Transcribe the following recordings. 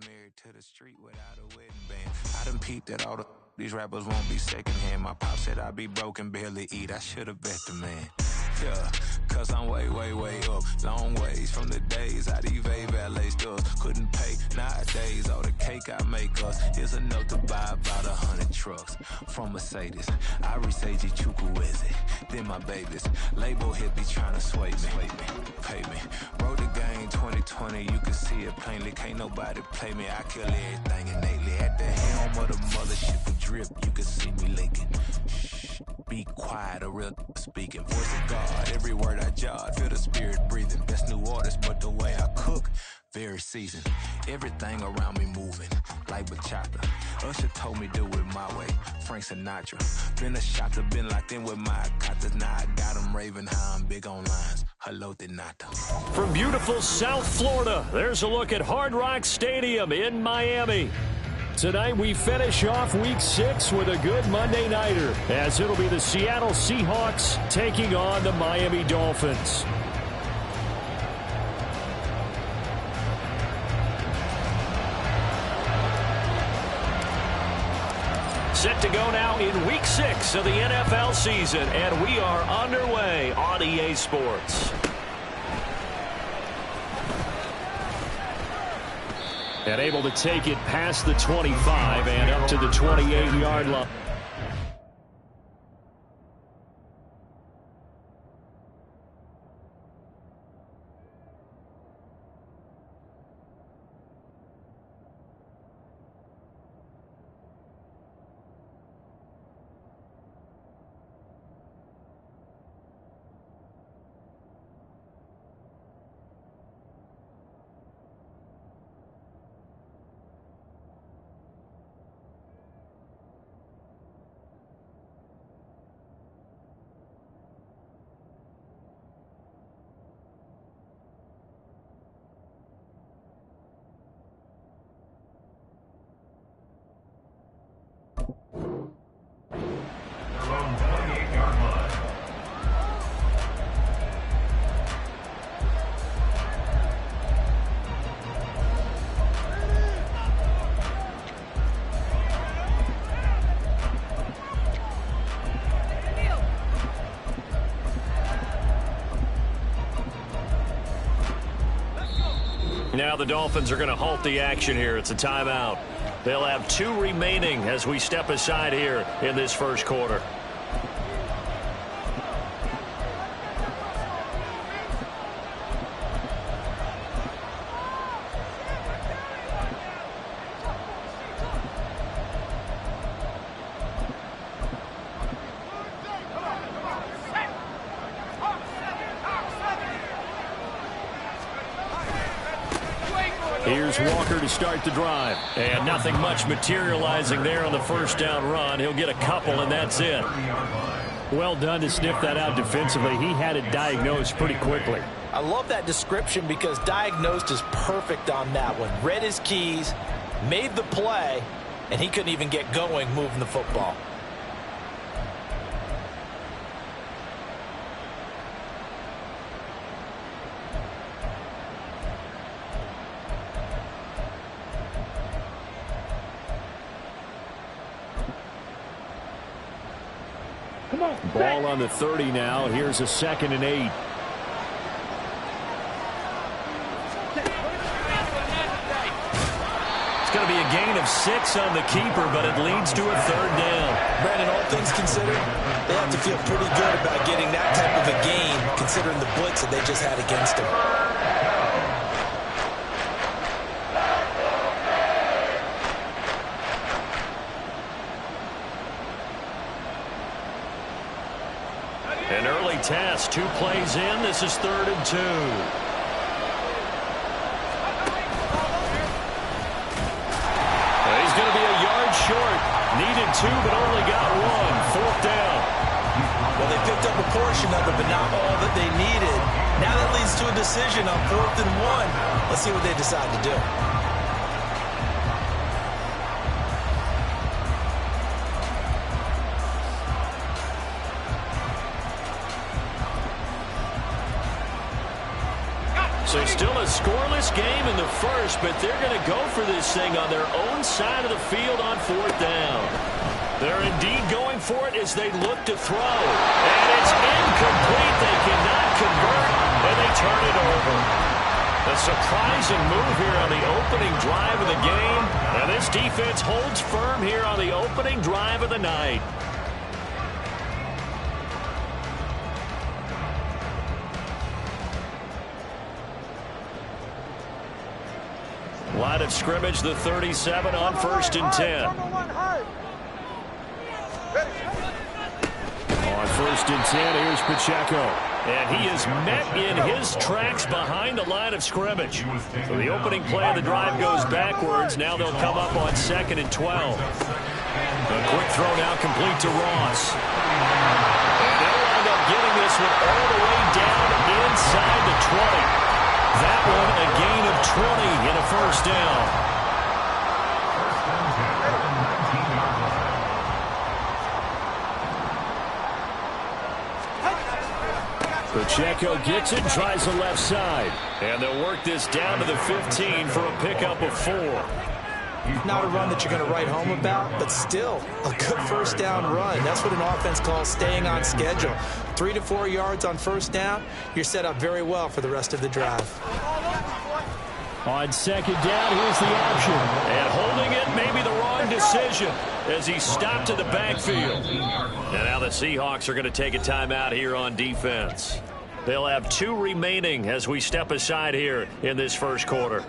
married to the street without a wedding band. I done peeped at all these rappers won't be secondhand. My pop said I'd be broke and barely eat. I should've bet the man. Yeah, cause I'm way, way, way up. Long ways from the days I evade valet stores. Couldn't pay nowadays. All the cake I make us is enough to buy about 100 trucks. From Mercedes, I Seiji Chukwueze. Then my babies, label hippie trying to sway me. Pay me. Wrote the game 2020, you can see it plainly. Can't nobody play me. I kill everything innately. At the helm of the mothership with drip, you can see me linking. Shh, be quiet, a real speaking. Voice of God, every word I jot. Feel the spirit breathing. Best new artist, but the way I cook, very seasoned. Everything around me moving, like bachata. Usher told me do it my way, Frank Sinatra. Been a shotter, been locked in with my katas. Now I got them raving how I'm big on lines. Hello, Denata. From beautiful South Florida, there's a look at Hard Rock Stadium in Miami. Tonight we finish off Week 6 with a good Monday nighter, as it'll be the Seattle Seahawks taking on the Miami Dolphins. Set to go now in Week 6 of the NFL season, and we are underway on EA Sports. And able to take it past the 25 and up to the 28-yard line. Now the Dolphins are going to halt the action here. It's a timeout. They'll have 2 remaining as we step aside here in this first quarter. Here's Walker to start the drive. And nothing much materializing there on the first down run. He'll get a couple, and that's it. Well done to sniff that out defensively. He had it diagnosed pretty quickly. I love that description because diagnosed is perfect on that one. Read his keys, made the play, and he couldn't even get going moving the football. Ball on the 30 now. Here's a 2nd and 8. It's going to be a gain of 6 on the keeper, but it leads to a 3rd down. Brandon, all things considered, they have to feel pretty good about getting that type of a gain, considering the blitz that they just had against them. An early test, 2 plays in. This is 3rd and 2. He's going to be a yard short. Needed 2, but only got 1. 4th down. Well, they picked up a portion of it, but not all that they needed. Now that leads to a decision on 4th and 1. Let's see what they decide to do. So still a scoreless close game in the first, but they're going to go for this thing on their own side of the field on 4th down. They're indeed going for it as they look to throw. And it's incomplete. They cannot convert, and they turn it over. A surprising move here on the opening drive of the game. And this defense holds firm here on the opening drive of the night. Line of scrimmage, the 37 on 1st and 10. On 1st and 10, here's Pacheco. And he is met in his tracks behind the line of scrimmage. So the opening play of the drive goes backwards. Now they'll come up on 2nd and 12. A quick throw now complete to Ross. And they'll wind up getting this one all the way down inside the 20. That one a gain of 20 in a 1st down. Pacheco gets it, tries the left side. And they'll work this down to the 15 for a pickup of 4. Not a run that you're going to write home about, but still a good 1st down run. That's what an offense calls staying on schedule. 3 to 4 yards on 1st down, you're set up very well for the rest of the drive. On 2nd down, here's the option. And holding it may be the wrong decision as he stopped in the backfield. And now the Seahawks are going to take a timeout here on defense. They'll have 2 remaining as we step aside here in this 1st quarter.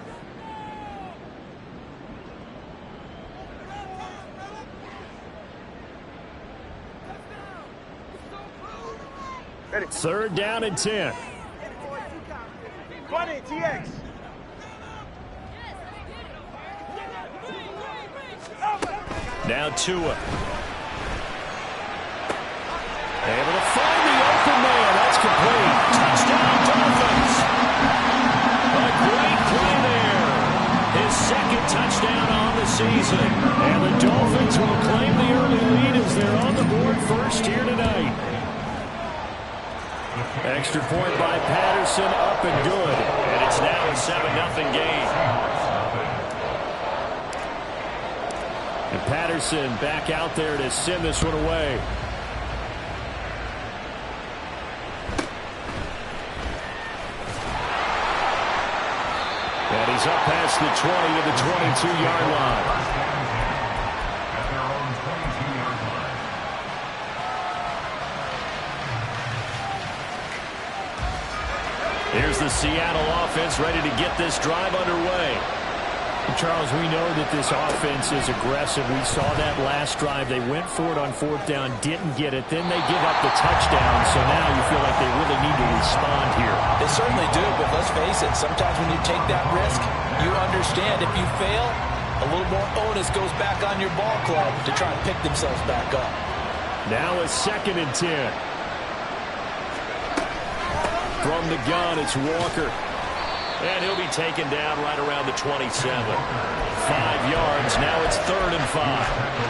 Ready. 3rd down and 10. 20, TX. Now Tua. Able to find the open man. That's complete. Touchdown, Dolphins. A great play there. His 2nd touchdown on the season. And the Dolphins will claim the early lead as they're on the board first here tonight. Extra point by Patterson, up and good. And it's now a 7-0 game. And Patterson back out there to send this one away. And he's up past the 20 to the 22-yard line. Here's the Seattle offense ready to get this drive underway. Charles, we know that this offense is aggressive. We saw that last drive. They went for it on 4th down, didn't get it. Then they give up the touchdown. So now you feel like they really need to respond here. They certainly do, but let's face it. Sometimes when you take that risk, you understand if you fail, a little more onus goes back on your ball club to try and pick themselves back up. Now a 2nd and 10. From the gun, it's Walker. And he'll be taken down right around the 27. 5 yards. Now it's 3rd and 5.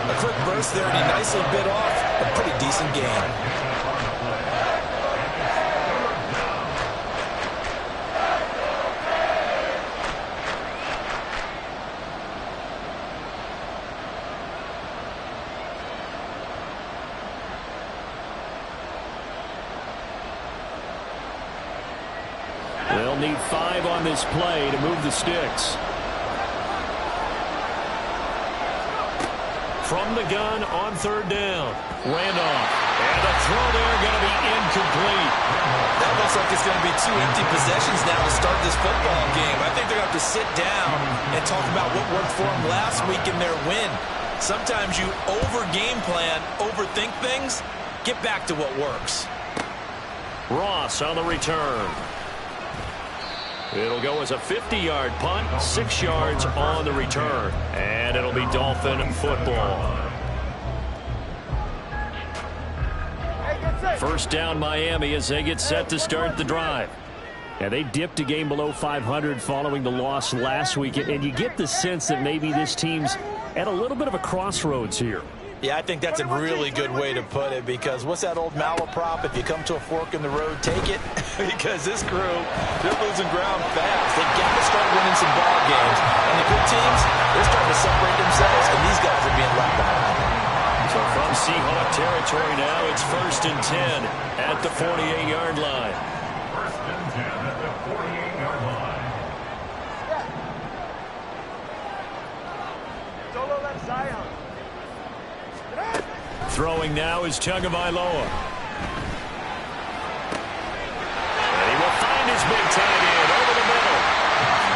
A quick burst there, and he nicely bit off a pretty decent gain. They'll need 5 on this play to move the sticks. From the gun on 3rd down. Randolph. And the throw there going to be incomplete. That looks like it's going to be 2 empty possessions now to start this football game. I think they're going to have to sit down and talk about what worked for them last week in their win. Sometimes you over-game plan, overthink things. Get back to what works. Ross on the return. It'll go as a 50-yard punt, 6 yards on the return. And it'll be Dolphin football. 1st down Miami as they get set to start the drive. Yeah, they dipped a game below 500 following the loss last week. And you get the sense that maybe this team's at a little bit of a crossroads here. Yeah, I think that's a really good way to put it, because what's that old malaprop? If you come to a fork in the road, take it. Because this crew, they're losing ground fast. They've got to start winning some ball games. And the good teams, they're starting to separate themselves, and these guys are being left behind. So from Seahawk territory now, it's 1st and 10 at the 48-yard line. 1st and 10 at the 48-yard line. Solo left side. Throwing now is Tagovailoa. And he will find his big tight end over the middle.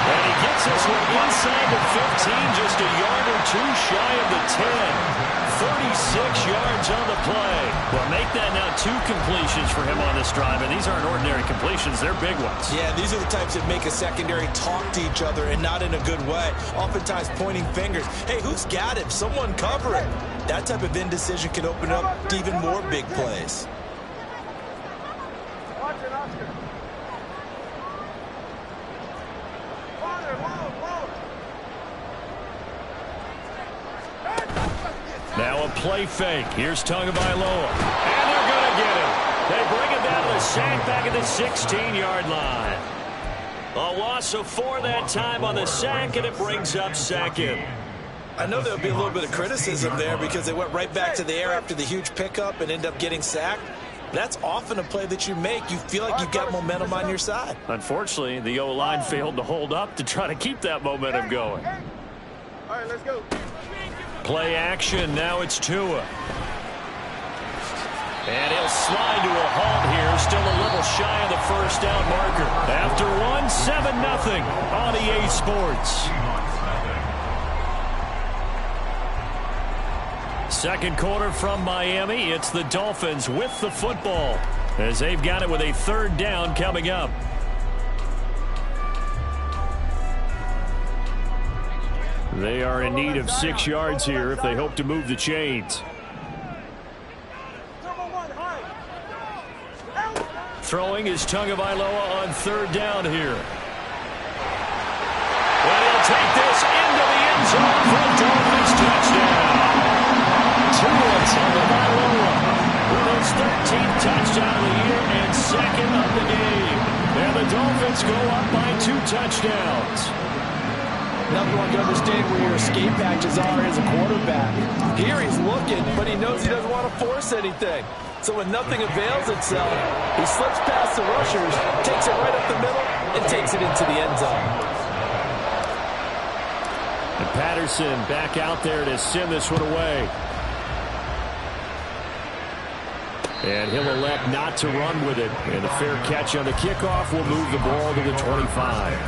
And he gets this one inside the 15, just a yard or two shy of the 10. 36 yards on the play. Well, make that now 2 completions for him on this drive, and these aren't ordinary completions. They're big ones. Yeah, these are the types that make a secondary talk to each other, and not in a good way. Oftentimes pointing fingers. Hey, who's got him? Someone cover it. That type of indecision can open up to even more big plays. Watch it, Oscar. Father, whoa. Now a play fake. Here's Tagovailoa. And they're going to get him. They bring him down to the sack back at the 16-yard line. A loss of 4 that time on the sack, and it brings up 2nd. I know there'll be a little bit of criticism there because they went right back to the air after the huge pickup and end up getting sacked. That's often a play that you make. You feel like you've got momentum on your side. Unfortunately, the O-line failed to hold up to try to keep that momentum going. All right, let's go. Play action. Now it's Tua. And he'll slide to a halt here. Still a little shy of the first down marker. After one, 7-0 on EA Sports. Second quarter from Miami. It's the Dolphins with the football as they've got it with a 3rd down coming up. They are in need of 6 yards here if they hope to move the chains. Throwing is Tagovailoa on 3rd down here. And he'll take this into the end zone for a Dolphins touchdown. Tagovailoa with his 13th touchdown of the year and 2nd of the game. And the Dolphins go up by 2 touchdowns. Nothing like understanding where your escape patches are as a quarterback. Here he's looking, but he knows he doesn't want to force anything. So when nothing avails itself, he slips past the rushers, takes it right up the middle, and takes it into the end zone. And Patterson back out there to send this one away. And he'll elect not to run with it. And a fair catch on the kickoff will move the ball to the 25.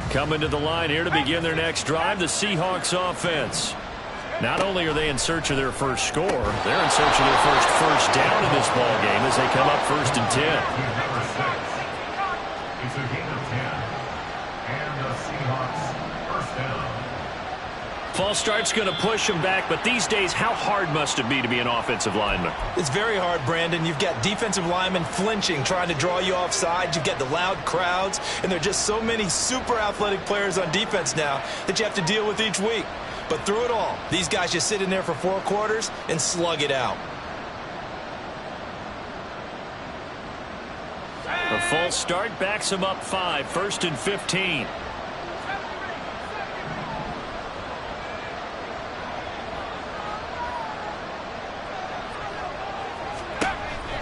Coming to the line here to begin their next drive, the Seahawks offense. Not only are they in search of their first score, they're in search of their first down in this ball game as they come up 1st and 10. Number 6. It's a gain of 10. And the Seahawks 1st down. False start's going to push him back, but these days, how hard must it be to be an offensive lineman? It's very hard, Brandon. You've got defensive linemen flinching, trying to draw you off sides. You've got the loud crowds, and there are just so many super athletic players on defense now that you have to deal with each week. But through it all, these guys just sit in there for 4 quarters and slug it out. A false start backs him up 5, 1st and 15.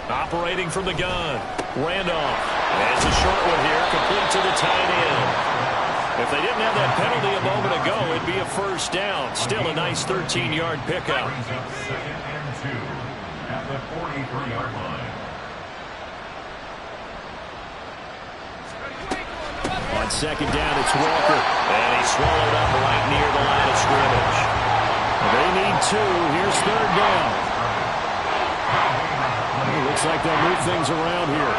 Operating from the gun. Randolph. And it's a short one here, complete to the tight end. If they didn't have that penalty a moment ago, it'd be a 1st down. Still a nice 13-yard pickup. Brings up 2nd and 2 at the 43-yard line. On 2nd down, it's Walker. And he's swallowed up right near the line of scrimmage. They need 2. Here's 3rd down. Looks like they'll move things around here.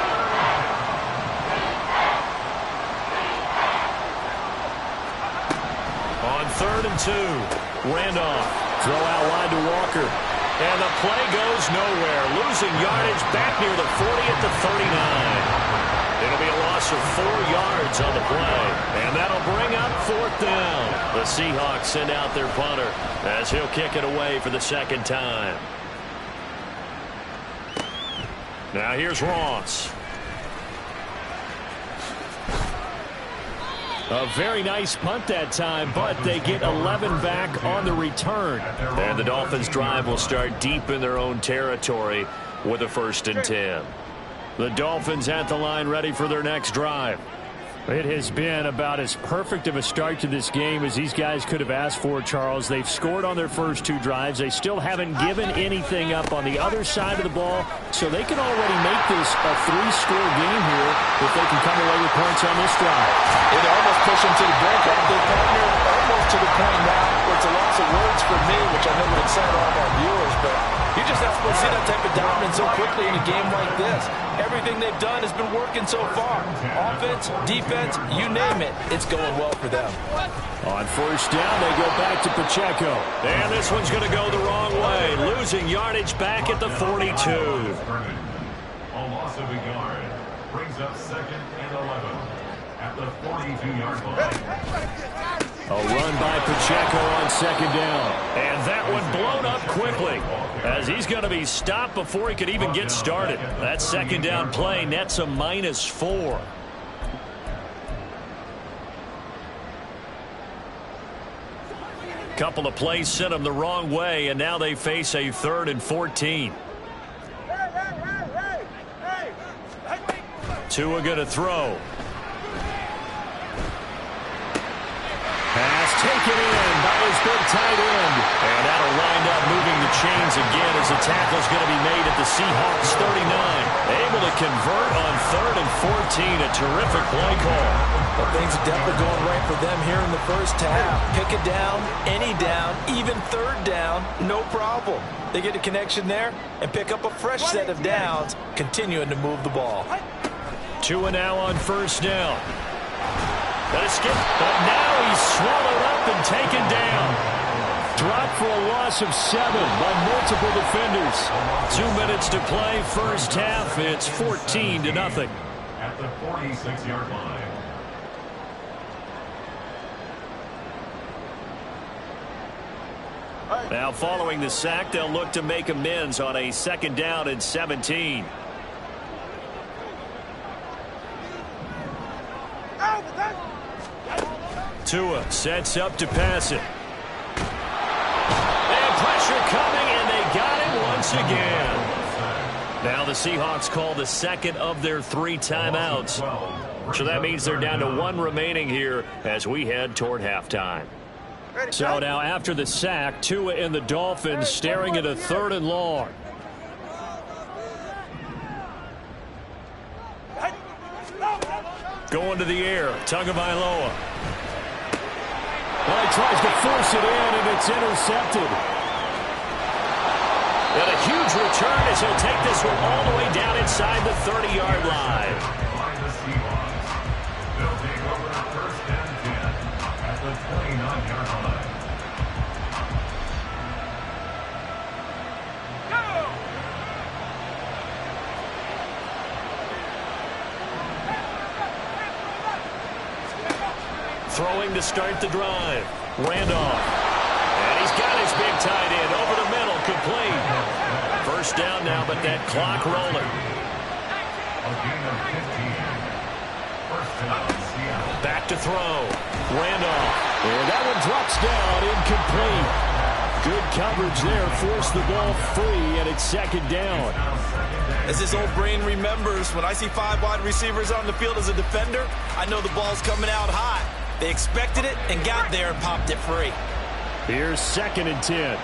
2. Randolph. Throw out wide to Walker. And the play goes nowhere. Losing yardage back near the 40 at the 39. It'll be a loss of 4 yards on the play. And that'll bring up 4th down. The Seahawks send out their punter as he'll kick it away for the second time. Now here's Ross. A very nice punt that time, but they get 11 back on the return. And the Dolphins' drive will start deep in their own territory with a 1st and 10. The Dolphins at the line ready for their next drive. It has been about as perfect of a start to this game as these guys could have asked for, Charles. They've scored on their first 2 drives. They still haven't given anything up on the other side of the ball, so they can already make this a 3-score game here if they can come away with points on this drive. It almost pushed them to the brink, aren't they, partner? Almost to the point now where it's a loss of words for me, which I know would excite all of our viewers, but you're just not supposed to see that type of dominance so quickly in a game like this. Everything they've done has been working so far. Offense, defense, you name it, it's going well for them. On 1st down, they go back to Pacheco. And this one's going to go the wrong way. Losing yardage back at the 42. A loss of a yard brings up 2nd and 11 at the 42-yard line. A run by Pacheco on 2nd down. And that one blown up quickly as he's going to be stopped before he could even get started. That 2nd down play nets a -4. Couple of plays sent them the wrong way, and now they face a 3rd and 14. Tua going to throw. Pass taken in by his big tight end. And that'll wind up moving the chains again as the tackle's going to be made at the Seahawks 39. Able to convert on 3rd and 14. A terrific play call. Well, things are definitely going right for them here in the first half. Pick it down, any down, even 3rd down, no problem. They get a connection there and pick up a fresh set of downs, continuing to move the ball. Tua now on 1st down. Got to skip, but now he's swallowed up and taken down. Dropped for a loss of 7 by multiple defenders. 2 minutes to play, first half. It's 14-0. At the 46-yard line. Now following the sack, they'll look to make amends on a 2nd down and 17. Tua sets up to pass it. And pressure coming, and they got him once again. Now the Seahawks call the 2nd of their 3 timeouts. So that means they're down to 1 remaining here as we head toward halftime. So now after the sack, Tua and the Dolphins staring at a 3rd and long. Going to the air, Tagovailoa. Well, he tries to force it in, and it's intercepted. And a huge return as he'll take this one all the way down inside the 30-yard line. By the Seahawks. They'll take over the 1st and 10 at the 29-yard line. Throwing to start the drive. Randolph. And he's got his big tight end over the middle, complete. 1st down now, but that clock rolling. A gain of 15. 1st down, Seattle. Back to throw. Randolph. And that one drops down, incomplete. Good coverage there, forced the ball free, and it's 2nd down. As his old brain remembers, when I see 5 wide receivers on the field as a defender, I know the ball's coming out high. They expected it and got there and popped it free. Here's 2nd and 10.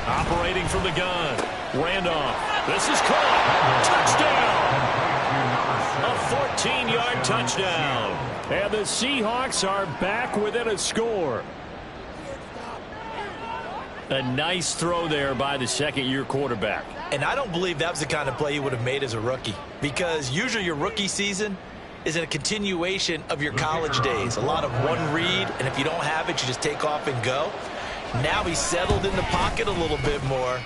Operating from the gun. Randolph. This is caught. Touchdown. A 14-yard touchdown. And the Seahawks are back within a score. A nice throw there by the 2nd-year quarterback. And I don't believe that was the kind of play he would have made as a rookie. Because usually your rookie season, is a continuation of your college days. A lot of one read, and if you don't have it, you just take off and go. Now he's settled in the pocket a little bit more,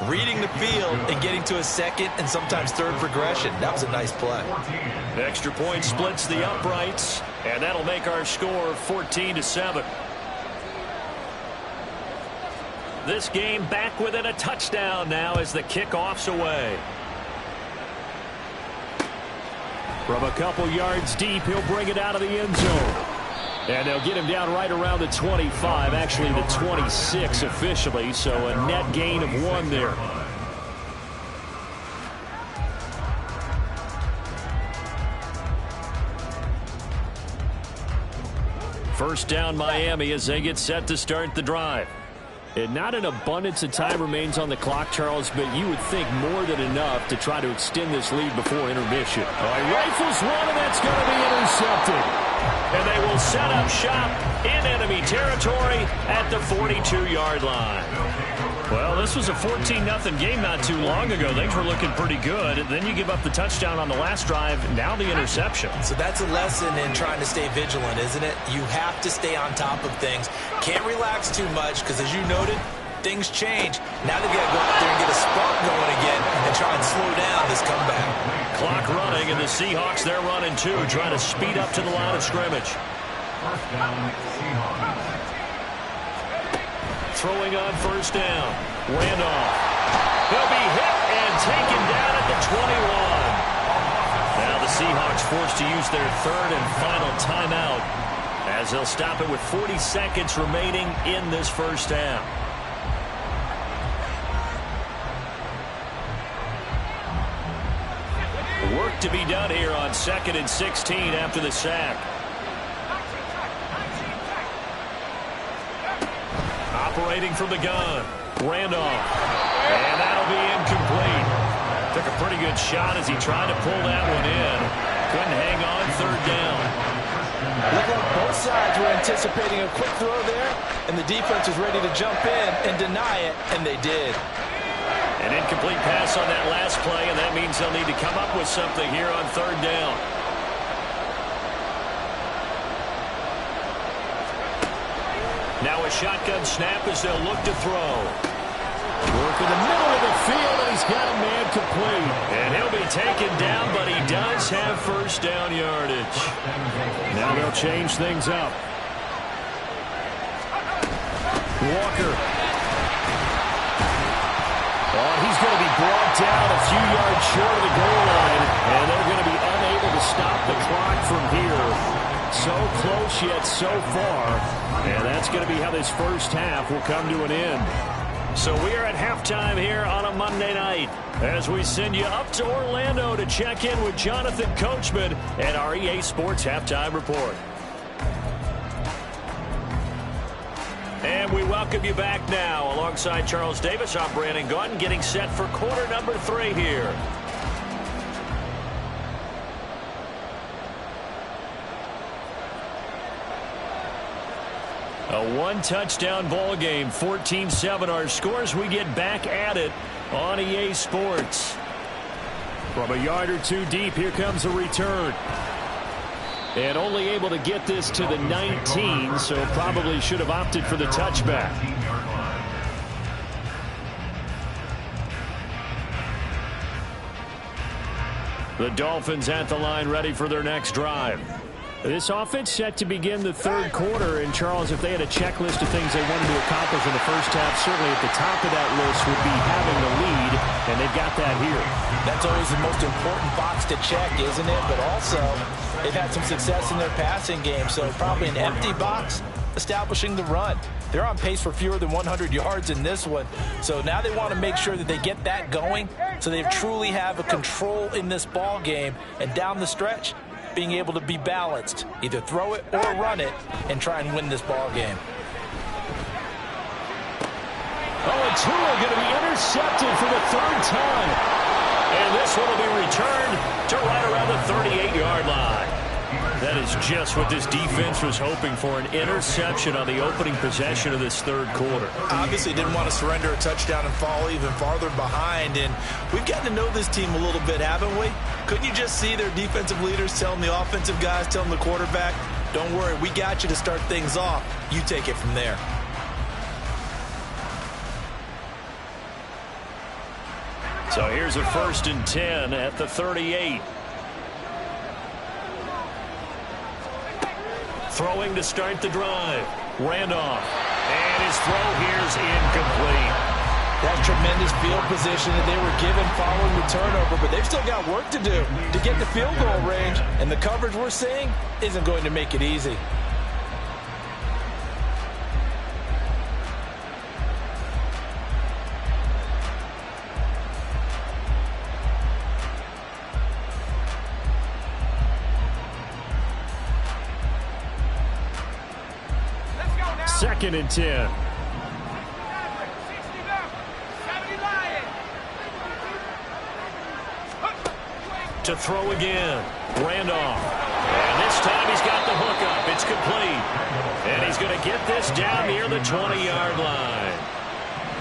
reading the field and getting to a second and sometimes third progression. That was a nice play. The extra point splits the uprights, and that'll make our score 14-7. This game back within a touchdown now as the kickoff's away. From a couple yards deep, he'll bring it out of the end zone. And they'll get him down right around the 25, actually the 26 officially, so a net gain of 1 there. First down Miami as they get set to start the drive. And not an abundance of time remains on the clock, Charles, but you would think more than enough to try to extend this lead before intermission. Oh, he rifles one, and that's going to be intercepted. And they will set up shop in enemy territory at the 42-yard line. Well, this was a 14-0 game not too long ago. Things were looking pretty good. And then you give up the touchdown on the last drive. Now the interception. So that's a lesson in trying to stay vigilant, isn't it? You have to stay on top of things. Can't relax too much because, as you noted, things change. Now they've got to go out there and get a spark going again and try and slow down this comeback. Clock running, and the Seahawks, they're running too, trying to speed up to the line of scrimmage. First down, Seahawks. Throwing on first down. Randolph. He'll be hit and taken down at the 21. Now the Seahawks forced to use their third and final timeout as they'll stop it with 40 seconds remaining in this first half. Work to be done here on 2nd and 16 after the sack. Operating from the gun. Randolph. And that'll be incomplete. Took a pretty good shot as he tried to pull that one in. Couldn't hang on third down. Looked like both sides were anticipating a quick throw there, and the defense was ready to jump in and deny it, and they did. An incomplete pass on that last play, and that means they'll need to come up with something here on third down. Now a shotgun snap as they'll look to throw. Work in the middle of the field, and he's got a man complete. And he'll be taken down, but he does have first down yardage. Now they'll change things up. Walker. Oh, he's going to be brought down a few yards short of the goal line, and they're going to be unable to stop the clock from here. So close yet so far, and that's going to be how this first half will come to an end. So we are at halftime here on a Monday night as we send you up to Orlando to check in with Jonathan Coachman at our EA Sports Halftime Report. And we welcome you back now. Alongside Charles Davis, I'm Brandon Gaudin, getting set for quarter number 3 here. A one-touchdown ball game, 14-7 our scores. We get back at it on EA Sports. From a yard or two deep, here comes a return. And only able to get this to the 19, so probably should have opted for the touchback. The Dolphins at the line ready for their next drive. This offense set to begin the third quarter, and Charles, if they had a checklist of things they wanted to accomplish in the first half, certainly at the top of that list would be having the lead, and they've got that here. That's always the most important box to check, isn't it? But also, they've had some success in their passing game, so probably an empty box, establishing the run. They're on pace for fewer than 100 yards in this one, so now they want to make sure that they get that going so they truly have a control in this ball game, and down the stretch, being able to be balanced, either throw it or run it, and try and win this ball game. Oh, and Tua going to be intercepted for the third time. And this one will be returned to right around the 38-yard line. That is just what this defense was hoping for, an interception on the opening possession of this third quarter. Obviously didn't want to surrender a touchdown and fall even farther behind, and we've gotten to know this team a little bit, haven't we? Couldn't you just see their defensive leaders telling the offensive guys, telling the quarterback, don't worry, we got you to start things off. You take it from there. So here's a 1st and 10 at the 38. Throwing to start the drive. Randolph. And his throw here's incomplete. That's tremendous field position that they were given following the turnover, but they've still got work to do to get the field goal range, and the coverage we're seeing isn't going to make it easy. Second and 10. To throw again. Randolph. And this time he's got the hookup. It's complete. And he's going to get this down near the 20-yard line.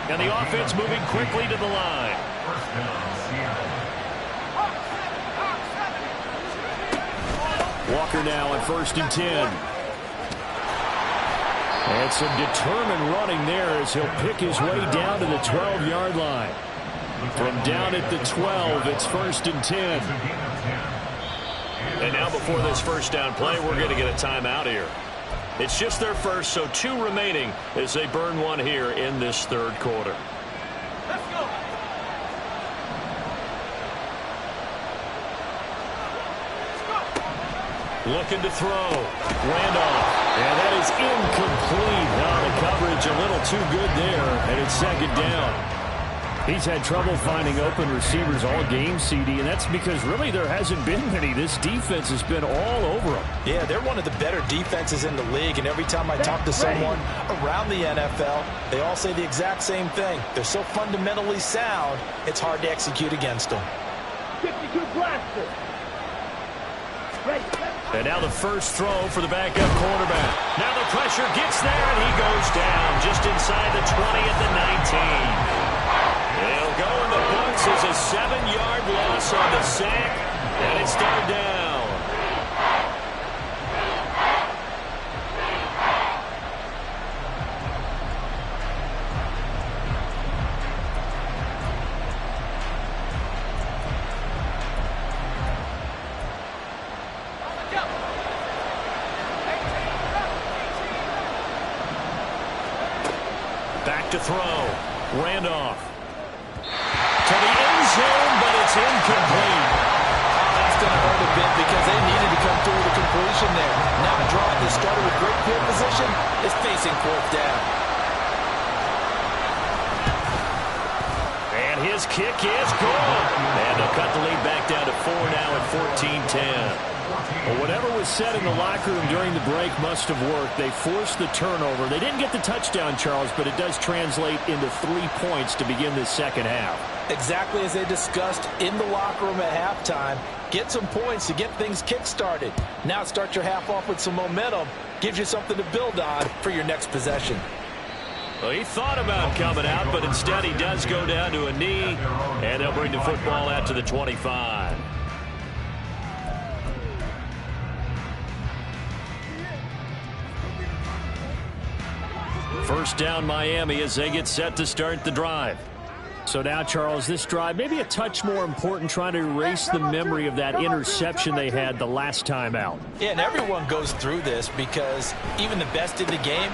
And the offense moving quickly to the line. Walker now on 1st and 10. And some determined running there as he'll pick his way down to the 12-yard line. From down at the 12, it's 1st and 10. And now before this first down play, we're going to get a timeout here. It's just their first, so 2 remaining as they burn one here in this third quarter. Let's go. Looking to throw. Randolph. And that is incomplete. Now the coverage a little too good there, and it's 2nd down. He's had trouble finding open receivers all game, CD, and that's because really there hasn't been many. This defense has been all over them. Yeah, they're one of the better defenses in the league, and every time I talk to someone around the NFL, they all say the exact same thing. They're so fundamentally sound, it's hard to execute against them. 52 blaster. Ready. And now the first throw for the backup quarterback. Now the pressure gets there, and he goes down just inside the 20 at the 19. He'll go in the books as a 7-yard loss on the sack, and it's 3rd down. Back to throw. Randolph. To the end zone, but it's incomplete. That's going to hurt a bit because they needed to come through with a completion there. Now a drive that started with great field position is facing 4th down. And his kick is good. And they'll cut the lead back down to 4 now at 14-10. Well, whatever was said in the locker room during the break must have worked. They forced the turnover. They didn't get the touchdown, Charles, but it does translate into 3 points to begin this second half. Exactly as they discussed in the locker room at halftime. Get some points to get things kick-started. Now start your half off with some momentum. Gives you something to build on for your next possession. Well, he thought about coming out, but instead he does go down to a knee, and they'll bring the football out to the 25. First down Miami as they get set to start the drive. So now, Charles, this drive maybe a touch more important, trying to erase the memory of that interception they had the last time out. Yeah, and everyone goes through this because even the best in the game,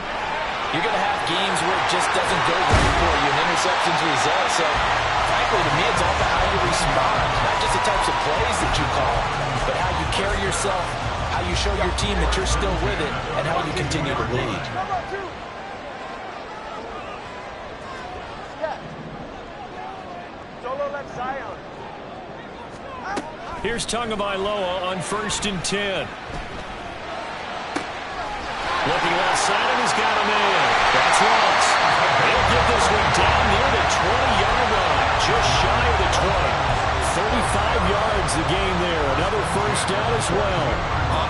you're going to have games where it just doesn't go right for you, and interceptions result. So, frankly, to me, it's all about how you respond, not just the types of plays that you call, but how you carry yourself, how you show your team that you're still with it, and how you continue to lead. Here's Tagovailoa on 1st and 10. Looking left side, and he's got him in. That's Ross. He'll get this one down near the 20-yard line, just shy of the 20. 35 yards the game there. Another first down as well.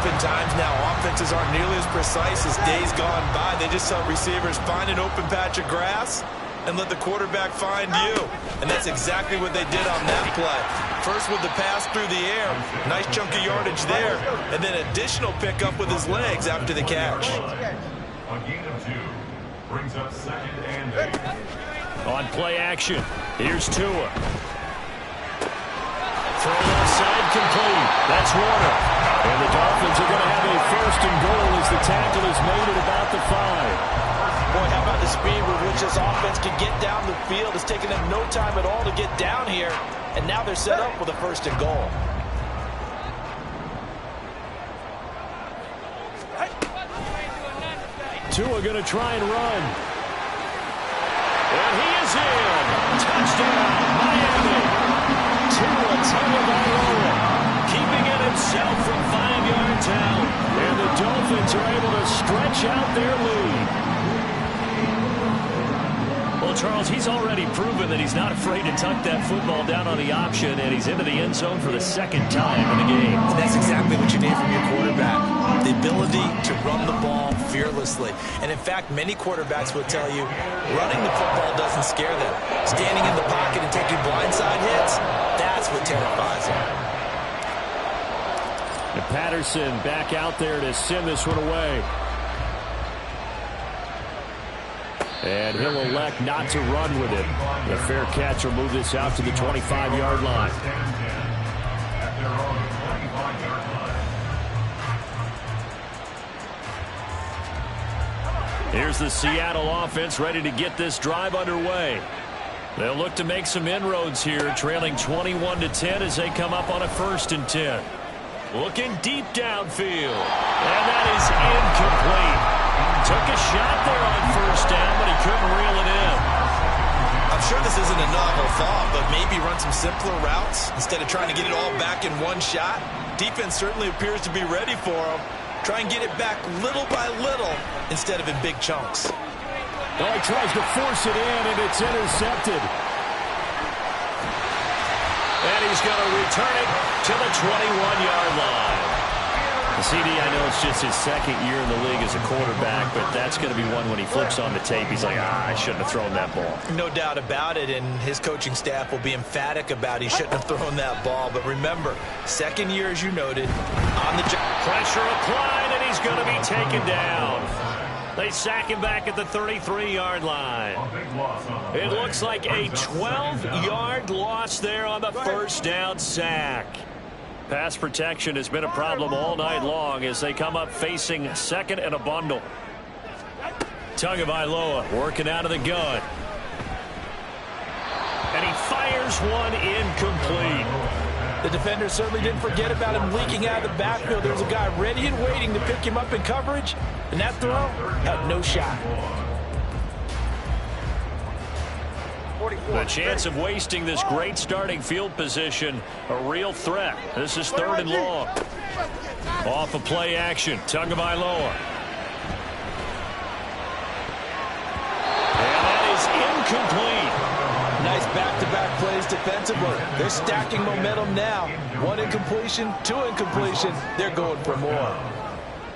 oftentimes now offenses aren't nearly as precise as days gone by. They just saw receivers find an open patch of grass and let the quarterback find you. And that's exactly what they did on that play. First with the pass through the air, nice chunk of yardage there, and then additional pickup with his legs after the catch. A gain of 2 brings up 2nd and 8. On play action, here's Tua. Throw left side complete. That's Warner. And the Dolphins are going to have a 1st and goal as the tackle is made at about the 5. Boy, how about the speed with which this offense can get down the field? It's taken them no time at all to get down here. And now they're set up with a 1st and goal. Tua going to try and run. And he is in. Touchdown, Miami. Tua Tagovailoa keeping it himself from 5 yards out. And the Dolphins are able to stretch out their lead. Well, Charles, he's already proven that he's not afraid to tuck that football down on the option, and he's into the end zone for the 2nd time in the game. And that's exactly what you need from your quarterback, the ability to run the ball fearlessly. And in fact, many quarterbacks will tell you running the football doesn't scare them. Standing in the pocket and taking blindside hits, that's what terrifies them. And Patterson back out there to send this one away. And he'll elect not to run with it. The fair catch will move this out to the 25-yard line. At their own 25-yard line. Here's the Seattle offense ready to get this drive underway. They'll look to make some inroads here, trailing 21-10 as they come up on a 1st and 10. Looking deep downfield. And that is incomplete. Took a shot there on 1st down, but he couldn't reel it in. I'm sure this isn't a novel thought, but maybe run some simpler routes instead of trying to get it all back in one shot. Defense certainly appears to be ready for him. Try and get it back little by little instead of in big chunks. Oh, he tries to force it in, and it's intercepted. And he's going to return it to the 21-yard line. CD, I know it's just his 2nd year in the league as a quarterback, but that's going to be one when he flips on the tape. He's like, I shouldn't have thrown that ball. No doubt about it, and his coaching staff will be emphatic about he shouldn't have thrown that ball. But remember, 2nd year, as you noted, on the pressure applied, and he's going to be taken down. They sack him back at the 33-yard line. It looks like a 12-yard loss there on the 1st down sack. Pass protection has been a problem all night long as they come up facing 2nd and a bundle. Tagovailoa working out of the gun. And he fires one incomplete. The defender certainly didn't forget about him leaking out of the backfield. There was a guy ready and waiting to pick him up in coverage, and that throw had no shot. The chance of wasting this great starting field position, a real threat. This is 3rd and long. Off of play action, Tagovailoa. And that is incomplete. Nice back-to-back plays defensively. They're stacking momentum now. 1 incompletion, 2 incompletion. They're going for more.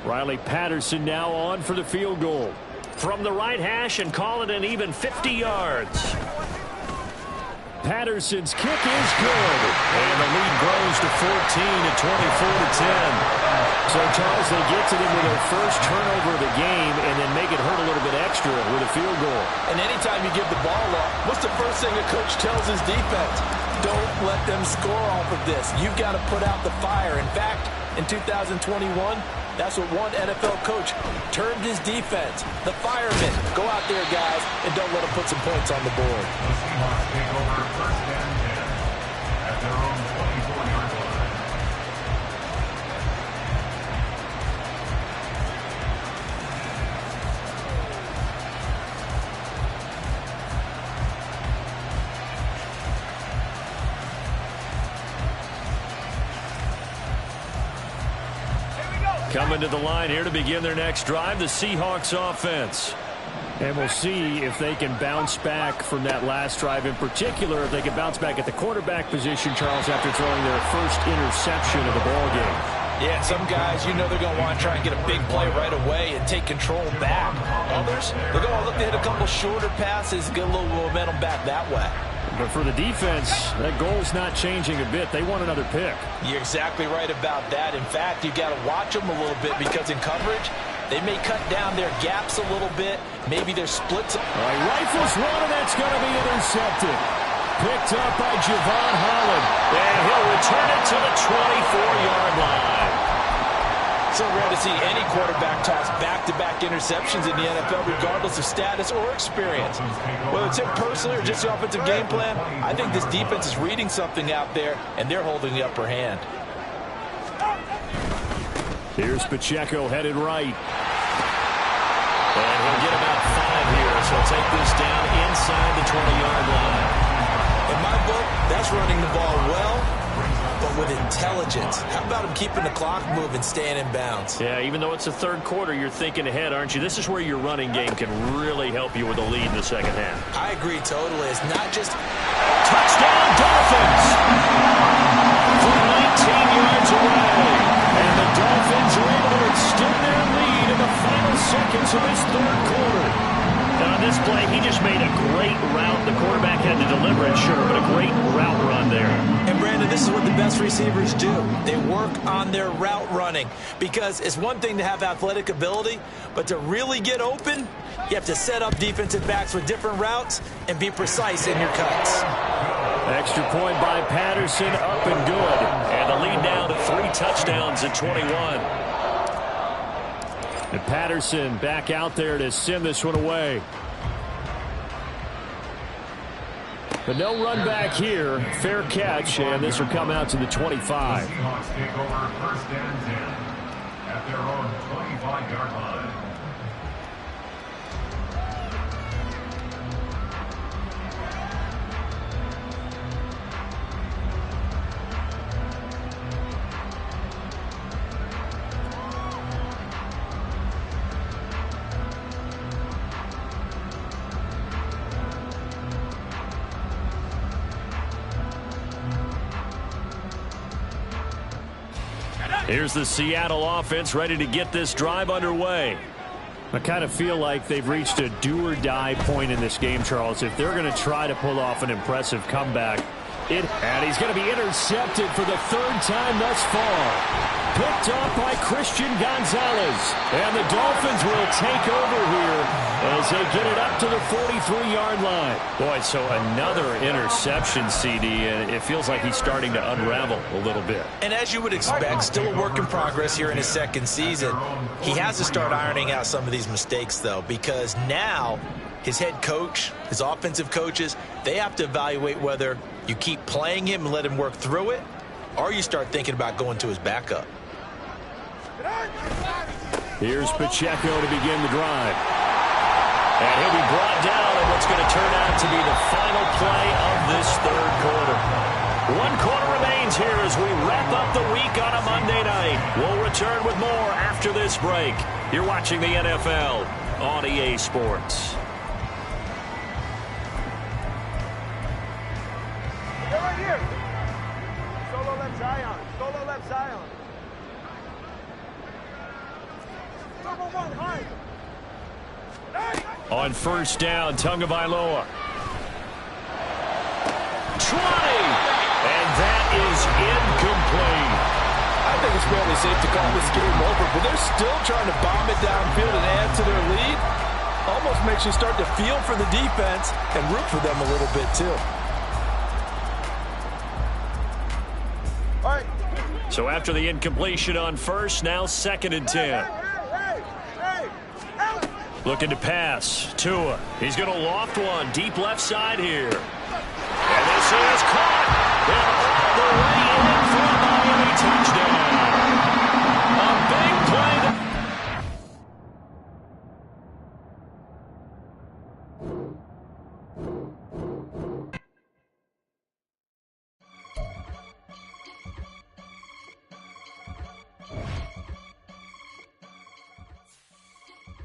Riley Patterson now on for the field goal. From the right hash and call it an even 50 yards. Patterson's kick is good. And the lead grows to 14 at 24-10. So, Charles, they get to them with their 1st turnover of the game and then make it hurt a little bit extra with a field goal. And anytime you give the ball up, what's the first thing a coach tells his defense? Don't let them score off of this. You've got to put out the fire. In fact, in 2021, that's what one NFL coach termed his defense. The firemen. Go out there, guys, and don't let them put some points on the board. The Seahawks take over 1st and 10 at their own 24-yard line. Coming to the line here to begin their next drive, the Seahawks offense. And we'll see if they can bounce back from that last drive. In particular, if they can bounce back at the quarterback position, Charles, after throwing their 1st interception of the ballgame. Yeah, some guys, you know they're going to want to try and get a big play right away and take control back. Others, they're going to look to hit a couple shorter passes, get a little momentum back that way. But for the defense, that goal's not changing a bit. They want another pick. You're exactly right about that. In fact, you've got to watch them a little bit because in coverage, they may cut down their gaps a little bit. Maybe their splits. All right, rifles one, and that's going to be intercepted. Picked up by Javon Holland. And he'll return it to the 24-yard line. So rare to see any quarterback toss back-to-back interceptions in the NFL, regardless of status or experience. Whether it's him personally or just the offensive game plan, I think this defense is reading something out there, and they're holding the upper hand. Here's Pacheco headed right. And he'll get about 5 here, so he'll take this down inside the 20-yard line. In my book, that's running the ball well, but with intelligence. How about him keeping the clock moving, staying in bounds? Yeah, even though it's the third quarter, you're thinking ahead, aren't you? This is where your running game can really help you with a lead in the second half. I agree totally. It's not just... Touchdown, Dolphins! From 19 yards away. And the Dolphins are able to extend their lead in the final seconds of this third quarter. And on this play, he just made a great route. The quarterback had to deliver it, sure, but a great route run there. And, Brandon, this is what the best receivers do. They work on their route running because it's one thing to have athletic ability, but to really get open, you have to set up defensive backs with different routes and be precise in your cuts. Extra point by Patterson, up and good. And the lead down to 3 touchdowns at 21. And Patterson back out there to send this one away. But no run back here. Fair catch, and this will come out to the 25. The Seahawks take over first and 10 at their own 25-yard line. Here's the Seattle offense ready to get this drive underway. I kind of feel like they've reached a do-or-die point in this game, Charles. If they're going to try to pull off an impressive comeback, and he's going to be intercepted for the third time thus far. Picked up by Christian Gonzalez. And the Dolphins will take over here as they get it up to the 43-yard line. Boy, so another interception, CD, and it feels like he's starting to unravel a little bit. And as you would expect, still a work in progress here in his second season. He has to start ironing out some of these mistakes, though, because now his head coach, his offensive coaches, they have to evaluate whether you keep playing him and let him work through it, or you start thinking about going to his backup. Here's Pacheco to begin the drive. And he'll be brought down in what's going to turn out to be the final play of this third quarter. 1 quarter remains here as we wrap up the week on a Monday night. We'll return with more after this break. You're watching the NFL on EA Sports. They're right here. Solo left Zion. Solo left Zion. On first down, Tagovailoa. 20! And that is incomplete. I think it's fairly safe to call this game over, but they're still trying to bomb it downfield and add to their lead. Almost makes you start to feel for the defense and root for them a little bit, too. All right. So after the incompletion on first, now 2nd and 10. Looking to pass. Tua. He's going to loft one. Deep left side here. And this is caught.